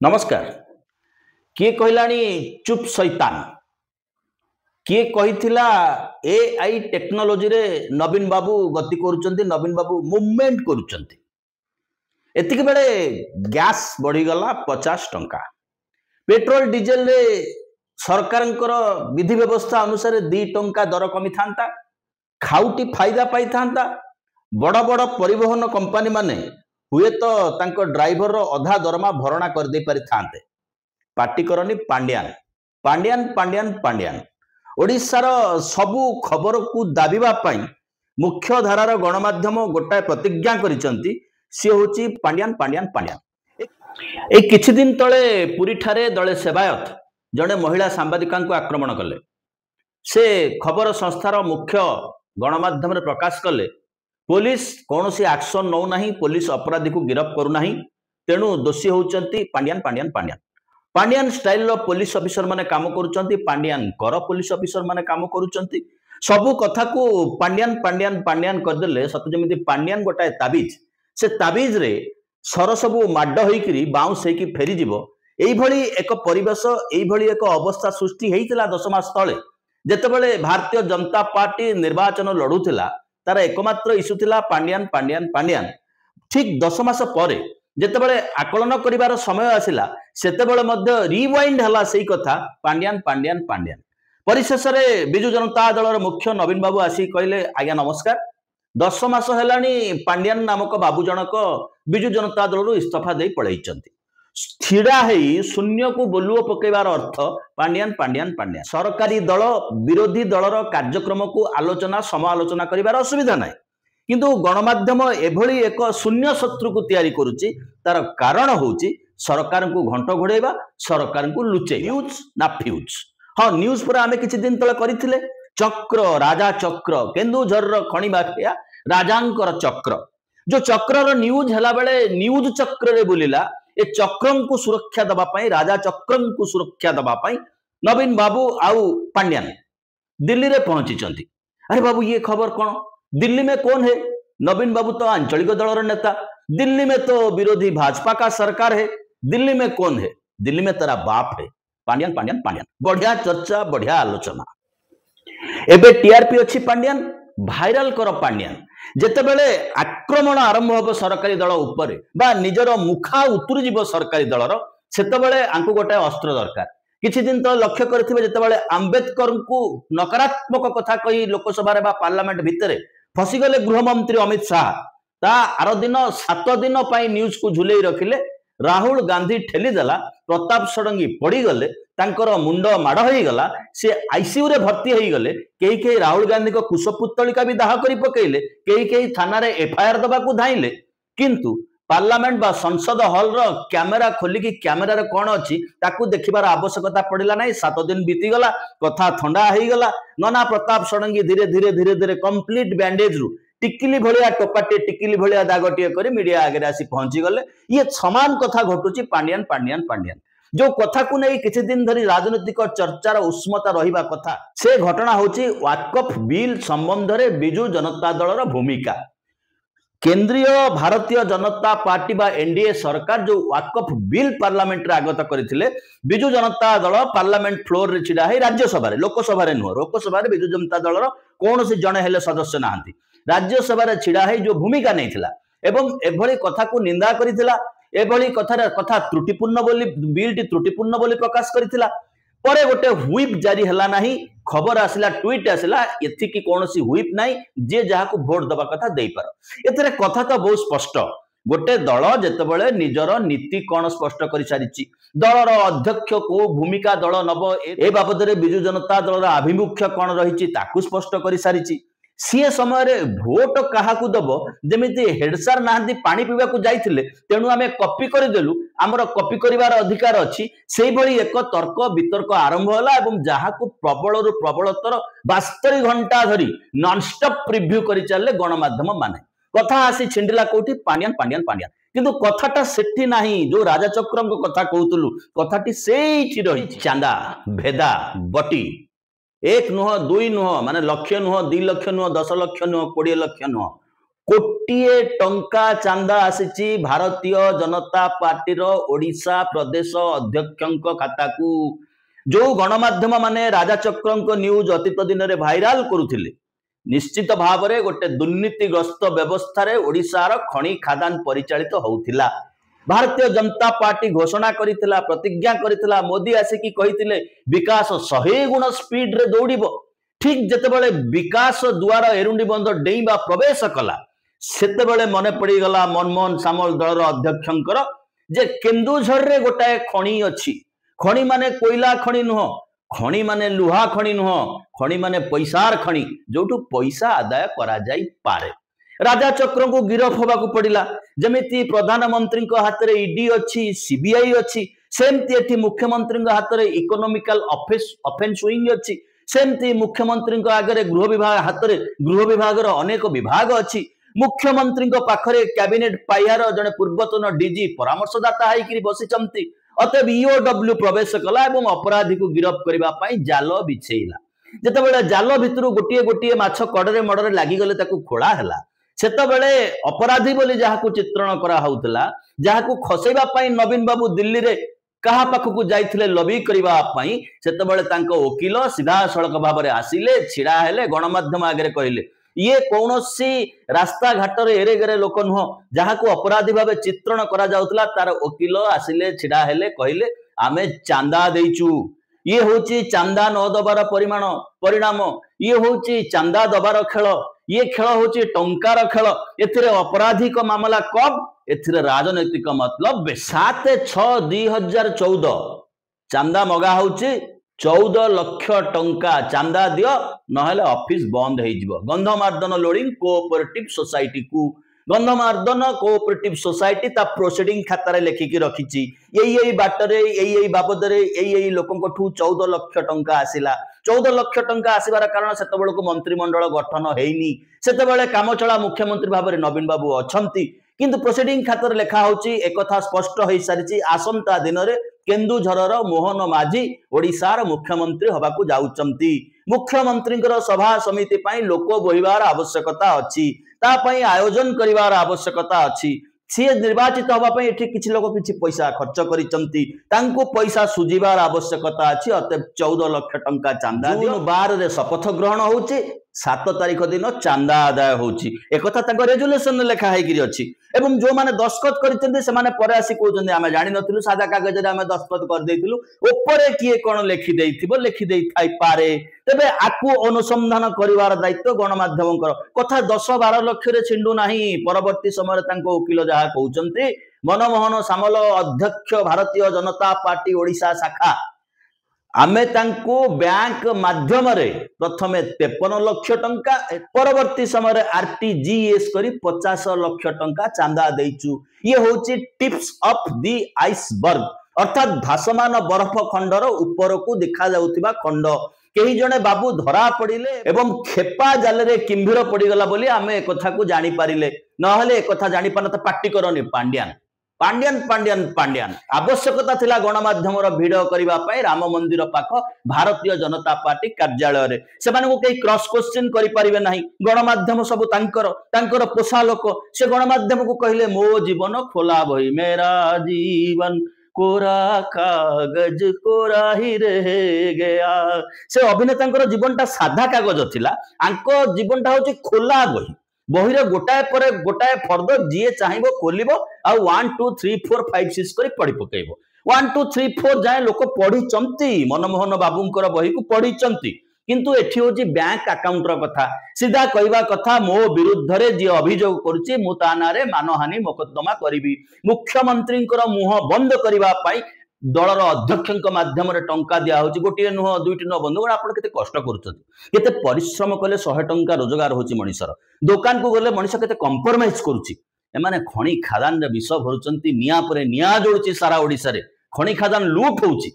नमस्कार। किए कहलानी चुप शैतान किए कहिथिला एआई टेक्नोलोजी रे नवीन बाबू गति करूचंती नवीन बाबू मूवमेंट करूचंती एतिक बेले गैस बढ़ी गला 50 टंका पेट्रोल डीजल रे सरकारंकर विधि व्यवस्था अनुसार 2 टंका दर कमी थांता खाउटी फायदा पाई थांता बड़ बड़ परिवहन कंपनी माने हुए तो तांको ड्राइवर रो अधा दरमा भरणा कर दे पारि थांते पार्टी करनी पांड्यान पांड्यान पांड्यान पांड्यान ओडिशार सबु खबर को दाबिबा पाई मुख्य धारार गणमाध्यम गोटाए प्रतिज्ञा करिसंती सी होची पांड्यान पांड्यान पांड्यान। ए किछि दिन तळे पुरी ठारे दळे सेवायत जणे महिला सांबादिका को आक्रमण कले से खबर संस्थार मुख्य गणमाध्यम रे प्रकाश कले पुलिस कौन सी एक्शन नौ नहीं पुलिस अपराधी को गिरफ्त करू नहीं तेणु दोषी होउचंती पांड्यान पांड्यान पांड्यान पांड्यान स्टाइल रो पुलिस ऑफिसर माने काम करूचंती पांड्यान कर पुलिस ऑफिसर माने काम करूचंती सबु कथा को पांड्यान पांड्यान पांड्यान कर देले सत जेमिति पांड्यान गोटाए ताबीज से ताबीज रे सर सबु माड होइकरी बाउंस हेकी फेरी जीवो एई भली एक परिवेश एई भली एक अवस्था सृष्टि हेइतिला 10 मास तळे जेतेबेले भारतीय जनता पार्टी निर्वाचन लडुथिला तार एकमात्र इश्यू थिला पांड्यान पांड्यान पांड्यान ठीक 10 मास परे जेतेबेले आकलन करिवार समय आसिला सेतेबेले मध्य रिवाइंड हला सेई कथा पांड्यान पांड्यान पांड्यान परिशेष रे बिजु जनता दलर मुख्य नवीन बाबू आसी कहले आज्ञा नमस्कार 10 मास हेलानी पांड्यान नामक बाबू जनक बिजु जनता दलर इस्तीफा दे पळैचंती स्थिरा हेई शून्य को बोलुओ पकेबार अर्थ पांड्यान पांड्यान पांड्यान सरकारी दल विरोधी दलर कार्यक्रम को आलोचना समालोचना करिवार असुविधा नाही किंतु गणमाध्यम एभली एक शून्य शत्रु को तैयारी करूची तार कारण होची सरकार को घंट घोड़ेबा सरकार को लुचे न्यूज ना फ्यूज हाँ न्यूज पर आमे किछि दिन तळे करिथिले चक्र राजा चक्र केन्दुझर खणी माफिया राजांकर चक्र जो चक्र रो न्यूज हला बेले न्यूज चक्र रे बुलिला ए चक्रम को सुरक्षा दबा पाई राजा चक्रम को सुरक्षा दबा पाई नवीन बाबू आउ पांड्यान दिल्ली रे पहुंची चंती। अरे बाबू ये खबर कौन दिल्ली में कौन है नवीन बाबू तो आंचलिक दलर नेता दिल्ली में तो विरोधी भाजपा का सरकार है दिल्ली में कौन है दिल्ली में तेरा बाप है पांड्यान पांड्यान पांड्यान बढ़िया चर्चा बढ़िया आलोचना एबे टीआरपी अच्छी पांड्यान भाइराल कर पांड्यान जेतेबेले आक्रमण आरंभ हो सरकारी दल उपरे बा निजर मुखा उतुरी जीव सरकारी दलर सेतेबेले आंकु गोटे अस्त्र दरकार किछि दिन तो लक्ष्य करथिबे जेतेबेले अंबेडकर को नकारात्मक कथा कही लोकसभा रे बा पार्लियामेंट भितरे फसी गले गृहमंत्री अमित शाह ता आर दिन 7 दिन पई न्यूज को झुलेई रखिले राहुल गांधी ठेली देला प्रताप षडंगी पड़ी गले तांकर मुंड माड़ हो गला से आईसीयू रे भर्ती हो गले कई कई राहुल गांधी को कुशपुत्तलिका भी दाह करी पकेइले कई कई थाना रे एफआईआर दबा को धाइले किंतु पार्लियामेंट बा संसद हॉल रो कैमेरा खोलिकी कैमेरा रे कोन अछि ताकू देखिबार आवश्यकता पड़िला नाही 7 दिन बीती गला कथा ठंडा हो गला नना प्रताप षडंगी धीरे धीरे धीरे धीरे कंप्लीट बैंडेज रु टिकिली भलिया टोपाटे टिकिली भलिया दागटिए करी मीडिया आगे आसी पहुंची गले ये समान कथा घटुची पांड्यान पांड्यान पांड्यान जो कथा को नहीं किछि दिन धरी राजनीतिक चर्चार उष्मता रहिबा कथा से घटना होची वाकफ बिल संबंध रे बिजु जनता दलर भूमिका केंद्रीय भारतीय जनता पार्टी बा एनडीए सरकार जो वाकफ बिल पार्लियामेंट रे आगत करथिले बिजु जनता दल पार्लियामेंट फ्लोर रे छिडा है राज्यसभा रे लोकसभा रे नुह लोकसभा रे बिजु जनता दलर कौन से जने हेले सदस्य नाहंती राज्यसभा रे छिडा है जो भूमिका नैथिला एवं एभली कथा को निंदा करिथिला एभली कथा त्रुटिपूर्ण बोली बिल टी त्रुटिपूर्ण बोली प्रकाश करिथिला परे गोटे हुइप जारी हला नाही खबर आसिला ट्वीट आसिला एथि की कोनोसी हुइप नाही जे जहा को वोट दबा कथा देई पार एतरे कथा तो बहुत स्पष्ट गोटे दल जेतेबेले निजर नीति कोन स्पष्ट करि सारिची दलर अध्यक्ष को भूमिका दल नब ए बाबद रे बिजु जनता दलर आभिमुख्य कोन रहिची ताकू स्पष्ट करि सारिची सी समय रे भोट कहा को दबो जेमिति हेडसार नाहंती पानी पीवा को जाइथिले तेनु आमे कॉपी कर देलु हमर कॉपी करिवार अधिकार अछि सेही भली एक तर्क वितर्क आरंभ होला एवं जहा को प्रबल रु प्रबलतर 72 घंटा धरी नॉन स्टॉप प्रिव्यू करि चलले गणमाध्यम माने कथा आसी छिंडिला कोठी पांड्यान पांड्यान पांड्यान किंतु कथाटा सेठी नाही जो राजा चक्रम को कथा कहउतलु कथाटी सेठी रही चांदा भेदा बटी एक नुह दुई नुह माने लक्ष्य नुह 2 लाख नुह 10 लाख नुह 20 लाख नुह गोटे टंका चांदा आसी भारतीय जनता पार्टी ओडिशा प्रदेश अध्यक्ष खाता को जो गणमाध्यम माने राजा चक्र न्यूज अतीत दिन में भाइराल करुले निश्चित भाव में गोटे दुर्नीतिग्रस्त व्यवस्था ओडिशार खनि खादान परिचालित होउथिला। भारतीय जनता पार्टी घोषणा करिथिला प्रतिज्ञा करिथिला मोदी आसिकी कहिथिले विकास 100 गुण स्पीड रे दौड़िबो। ठीक जेतेबेले विकास द्वार एरुंडी बंध डेइबा प्रवेश कला सेतेबेले मने पड़ीगला मनमोहन सामल दलर अध्यक्षंकर जे केन्दुझर रे गोटाए खणी अछि। खणी माने कोयला खणी नुह, खणी माने लुहा खणी नुह, खणी माने पैसार खणी जोटू पैसा आदाय करा जाई पारे। राजा चक्र को गिरफ होगा पड़ा जमी प्रधानमंत्री हाथ में ईडी अच्छी सीबीआई अच्छी सेमती मुख्यमंत्री हाथ में इकोनॉमिकल ऑफेंस विंग अच्छी सेमती मुख्यमंत्री आगे गृह विभाग हाथ में गृह विभाग अनेक विभाग अच्छी। मुख्यमंत्री पाखरे कैबिनेट पाइहार जड़े पूर्वतन डीजी परामर्शदाता होकर बसी अतएव ईओडब्ल्यू प्रवेश कला और अपराधी को गिरफ करने जाल बिछेला। जितेबाला जाल भितर गोटे गोटे माछ कड़े मड़े लगिगले खोला है सेतबेले अपराधी बोली जहां चित्रण करा होउतला जहां खसेबा पई नवीन बाबू दिल्ली रे कहा पाखकू जाइथिले लॉबी करबा पई सेतबेले तांको वकील सीधा सड़क भाव में आसिले छिड़ा हेले गणमाध्यम आगे कहले ये कौनसी रास्ता घाट रे एरे गेरे लोक नुह जहां अपराधी भाव चित्रण करा जाउतला तार वकील आसिले छिड़ा हेले कहले आमे चांदा देइचू। ये होची चांदा न दबार परिणाम ये होची चांदा दबार खेल ये खेल होची टंकार खेल एथिरे अपराधिक मामला कब एथिरे राजनैतिक मतलब 7/6/2014 चांदा मगा होची 14 लाख टंका चांदा दियो नहले ऑफिस बंद हो जिवो। गंधमार्दन लोडिंग कोऑपरेटिव सोसाइटी को गंधमार्दन कोऑपरेटिव सोसाइटी ता प्रोसीडिंग खाता रे लेखिकी रखिची यही बाटरे यही बाबदरे यही लोकंठू 14 लाख टंका आसिला। 14 लाख टंका आसिबार कारण सेतबेल को मंत्रिमंडल गठन हेइनी सेतबेले कामचला मुख्यमंत्री भाव में नवीन बाबू अछंती किंतु प्रोसीडिंग खाता रे लेखा होची एकथा स्पष्ट होई सारिची आसंता दिन रे केन्दुझरर मोहन माझी ओडिशार मुख्यमंत्री हबाकू जाउचंती। मुख्यमंत्री सभा समिति पई लोक बोहिबार आवश्यकता अछि ता पई आयोजन करिवार आवश्यकता अछि। सी निर्वाचित होगा किसी लोग किसी पैसा खर्च करिचंती तांको पैसा सुझिबार आवश्यकता अछि। अतएव 14 लाख टंका चांदा दिन 12 रे शपथ ग्रहण होउची 7 तारीख दिन चांदा आदाय होउची एकथा तांको रेजुलेशन लेखा हेगिरि अछि एवं जो माने दस्तखत करिचंती से माने परे आसी कहउचंती आमे जानि नथिलु सादा कागज रे आमे दस्तखत कर देइथिलु ऊपरे किए कोन लेखि देइथिबो लेखि देइ थाइ पारे तबे आकु अनुसंधान करिवार दायित्व गणमाध्यमकर कथा 10-12 लाख रे छिंडू नाही। परवर्ती समय तांको वकील जहा कहउचंती मनमोहन सामल अध्यक्ष भारतीय जनता पार्टी ओडिशा शाखा आमे तांको बैंक माध्यम रे प्रथमे 53 लाख टंका परवर्ती समय आरटीजीएस करी 50 लाख टंका चांदा देइचु। ये होची टिप्स ऑफ द आइसबर्ग अर्थात भासमान बरफ खंडर ऊपर को देखा जाउथिबा खंड कई जने बाबू धरा पड़िले एवं खेपा जाल रे किंभीर पड़ीगला बोली आमे एक कथा को जानी पारिले नहले एक कथा जानी पारन त पार्टी करनी पांड्यान पांड्यान पांड्यान पांड्यान आवश्यकता थिला गणमाध्यम भिड़ करने राम मंदिर पाख भारतीय जनता पार्टी कार्यालय रे से माने कई क्रॉस क्वेश्चन करि परिबे नाही गणमाध्यम सब तांकर पोषा लोक से गणमाध्यम को कहले मो जीवन खोला बही मेरा जीवन कोरा कागज कोरा ही रह गया से अभिनेता जीवनटा साधा कागज थिला आंको जीवनटा होची खोला बही बही रे गोटाए पर गोटाए फर्द जी चाहिए खोल 1 2 3 4 5 6 कर पढ़ी पकेब 1 2 3 4 जाए लोक पढ़ी मनमोहन बाबूंकर बही को पढ़ी किंतु एठी होची बैंक अकाउंट रो कथा सीधा कहवा कथा मो विरुद्ध रे जे अभियोग करूची मु ता नारे मानहानि मोकद्दमा करिवि मुख्यमंत्रींकर मुह बंद करबा पई दलर अध्यक्ष माध्यम टंका दिया होची गोटे नुह दुईटी नुह बंधुगण आपण केते कष्ट करूछथि केते परिश्रम कले 100 टंका रोजगार होची मनिषर दुकान को गले मनिष केते कंप्रोमाइज करूची एमाने खणी खादान रे विष भरुचंती निया परे निया जोड़ुची सारा ओडिसा रे खणी खादान लूट होची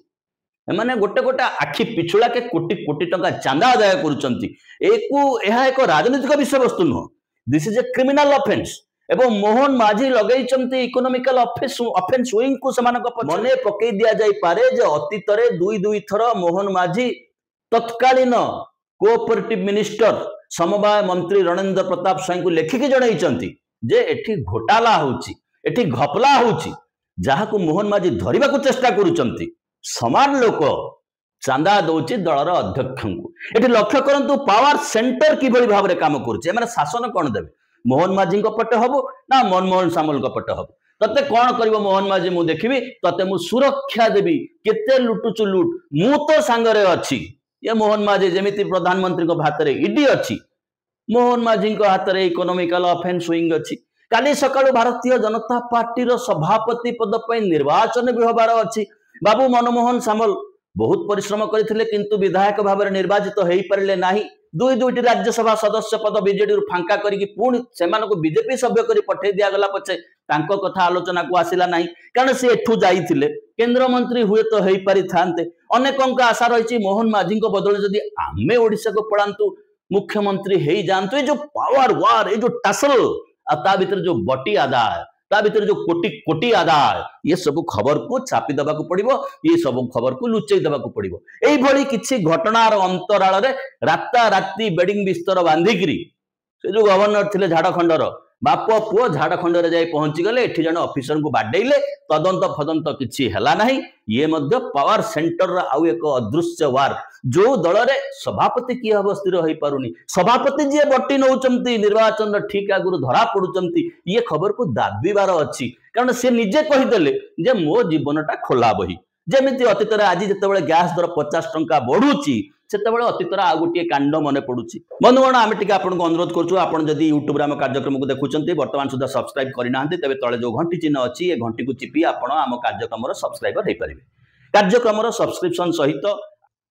एमाने गोटे गोटे आखि पिछुला के कोटी कोटी टंका चांदा आदाय करूचंती एक राजनीतिक विषय वस्तु नुह this is a criminal offence एवं मोहन माझी लगेइचंती इकोनॉमिकल ऑफेंस विंग को मने पकई दिया जाई पारे जे अतीत रे दुई थर मोहन माझी तत्कालीन कोऑपरेटिव मिनिस्टर समवाय मंत्री रणेंद्र प्रताप स्वाई को लेखिकी जणाइचंती जे एठी घोटाला होउची एठी घपला होउची जहाकू मोहन माझी धरिबा को चेष्टा करूचंती समान लोक चांदा दौची दलर अध्यक्ष को एठी लक्ष्य करंतु पावर सेंटर किभଳି भाव काम करूचे माने शासन कोन देबे मोहन माझी पटे हबो ना मनमोहन सामल पटे हबो तते कौन करिवो मोहन माझी मु देखिबी तते मु सुरक्षा देबी केते लुटुचु लुट मु तो सांगरे अछि ये मोहन माझी जेमिति प्रधानमंत्री को हाथ रे ईडी अछि मोहन माझी को हाथ रे इकोनॉमिकल ऑफेंस विंग अछि काली सकाळु भारतीय जनता पार्टी रो सभापति पद पे निर्वाचन भी होबार अछि बाबू मनमोहन सामल बहुत परिश्रम करथिले किंतु विधायक भाव में निर्वाचित हो पारे नाही दुई दुईटी राज्यसभा सदस्य पद बीजेडी फांका करके पुणी से बीजेपी सभ्य कर पठे दिगला पछे तांको कथा आलोचना को आसिला नाही कारण से एठू जाइथिले केंद्र मंत्री हुए तो हो पारि थांते अनेकों आशा रही मोहन माझी बदल जदि आमे ओडिशा को पड़ांतु मुख्यमंत्री हे जानतु जो पावर वार ये जो टसल ता भीतर जो बटी आदाय ता भीतर जो कोटी कोटी आदाय ये सब खबर को छापी देबा को पड़िबो ये सब खबर को लुचेई देबा को पड़िबो एई भली किछि घटनार अंतराल रे राता राती बेडिंग बिस्तर बांधिकरी से जो गवर्नर थिले झाड़खंडर बाप पुओ झाड़खंड रे जाई पहुंची गले एठी जण ऑफिसर को बाडेइले तदंत फदंत किछि हला नाही ये मध्य पावर सेंटर रा आउ एक अदृश्य वार जो दल रे सभापति की अवस्थिर हो पारुनी सभापति जी बटी नौचंती निर्वाचन ठीक आगुरु धरा पडुचंती ये खबर को दाबीबार अछि कारण से निजे कहिदेले जे मो जीवनटा खोला बही जेमिति अतीत आज जितेबाला गैस दर 50 टंका बढ़ुची सेतेबाला अतीत आ गोटे कांड मन पड़ुची बंधुगण आम टी आपको अनुरोध करुँच यूट्यूब आम कार्यक्रम को देखुं बर्तमान सुधा सब्सक्राइब करना तेज तले जो घंटी चिन्ह अच्छी ये घंटी को चिपी आप कार्यक्रम सब्सक्राइबर हो पारे कार्यक्रम सब्सक्रिप्शन सहित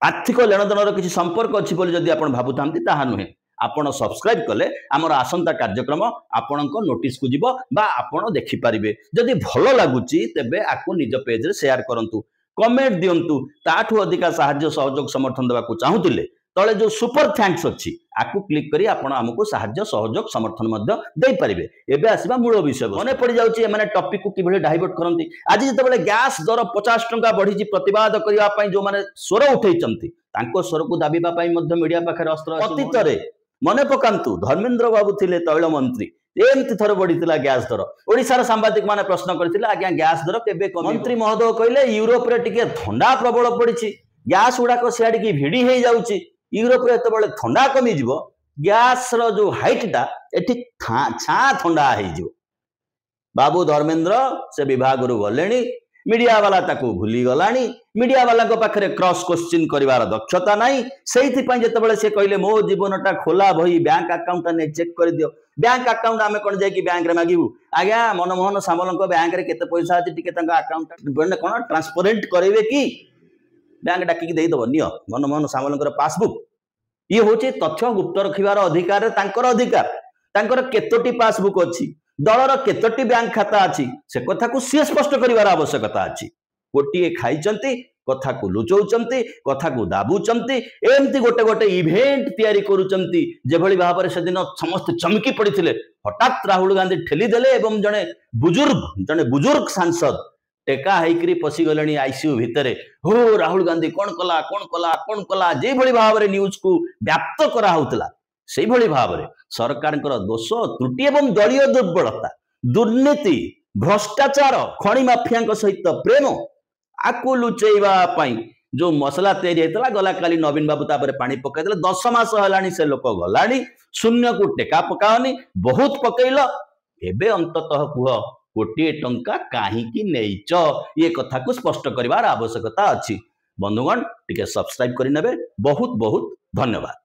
आर्थिक लेनदेन किसी संपर्क अच्छी जदि आप भावुता नुहे आपण सब्सक्राइब कले आमर आसंता कार्यक्रम आपण नोटिस को जीव बा आपण देखि पारिबे जदि भलो लागुची तेबे आकु निज पेज रे शेयर करंतु कमेंट दियंतु ताठू अधिका साहाय्य सहयोग समर्थन देवा को चाहूतिले तले जो सुपर थैंक्स अच्छी आकु क्लिक करी आपण हमको साहाय्य सहयोग समर्थन मध्य दे पारिबे एबे आसीबा मूल विषय मने पड़ी जाउची एमाने टॉपिक को किभली डाइवर्ट करंती आज जतबेले गैस दर 50 टंका बढ़ी प्रतिवाद करिया पई जो माने स्वर उठैचंती तांको स्वर को दाबीबा पई मध्य मीडिया पाखरे अस्त्र अतीत रे मने पकांतु धर्मेंद्र बाबू थिले तैल मंत्री एमती थर बढ़ीला गैस दर ओडिशार सांबादिक माने प्रश्न करथिले आज्ञा गैस दर केबे मंत्री महोदय कहले यूरोप रे टिके ठंडा प्रबल पड़िछि गैस गुडा को सियाडी की भिडी हे जाउछि यूरोप रे एतबेले ठंडा कमी जिवो गैस रो जो हाइट टा एठी छा ठंडा हे जिवो बाबू धर्मेंद्र से विभाग रु गलेनी मीडिया वाला ताको भूली गलानी मीडिया वाला को पाखरे क्रॉस क्वेश्चन करिवार दक्षता नाही सेहिथि पय जेतेबेले से कहले मो जीवनटा खोला भई बैंक अकाउंट ने चेक कर दियो बैंक अकाउंट आमे कोन जाय कि बैंक रे मागिबू आज्ञा मनमोहन सामल को बैंक रे केते पैसा अछि टिके तंका अकाउंट बने कोन ट्रांसपेरेंट करेबे कि बैंक डाकी देई दबो नियो मनमोहन सामल को पासबुक ये होची तथ्य गुप्त रखिवार अधिकार तांकर अधिकार तांकर केतोटी पासबुक अछि दलर केतोटी बैंक खाता अछि से कथा को सी स्पष्ट करिवार आवश्यकता अछि गोटिए खाइचंती कथा को लुचौचंती कथा को दाबुचंती एमती गोटे गोटे इवेंट तैयारी करूचंती जेभली भाव से दिन समस्त चमकी पड़िथिले हठात राहुल गांधी ठेली देले एवं जने बुजुर्ग सांसद टेका हैकरी पसी गलेनी आईसीयू भितरे हो राहुल गांधी कोन कला जे भली भाव रे न्यूज को व्याप्त करा होतला सेही भली भाव रे सरकार दोष त्रुटि एवं दलीय दुर्बलता दुर्नीति भ्रष्टाचार खणी माफिया सहित प्रेम आकु लुचेवा जो मसला तैयारी होता गला काली नवीन बाबू तापर पानी पकईदे 10 मास है से लोक गलानी शून्य को टेका पकाओनी बहुत पकईल एबे अंततः कुह कोटी टंका काहींकी नेइच ये कथा को स्पष्ट करिवार आवश्यकता अछि बंधुगण टिके सब्सक्राइब करि नेबे बहुत बहुत धन्यवाद।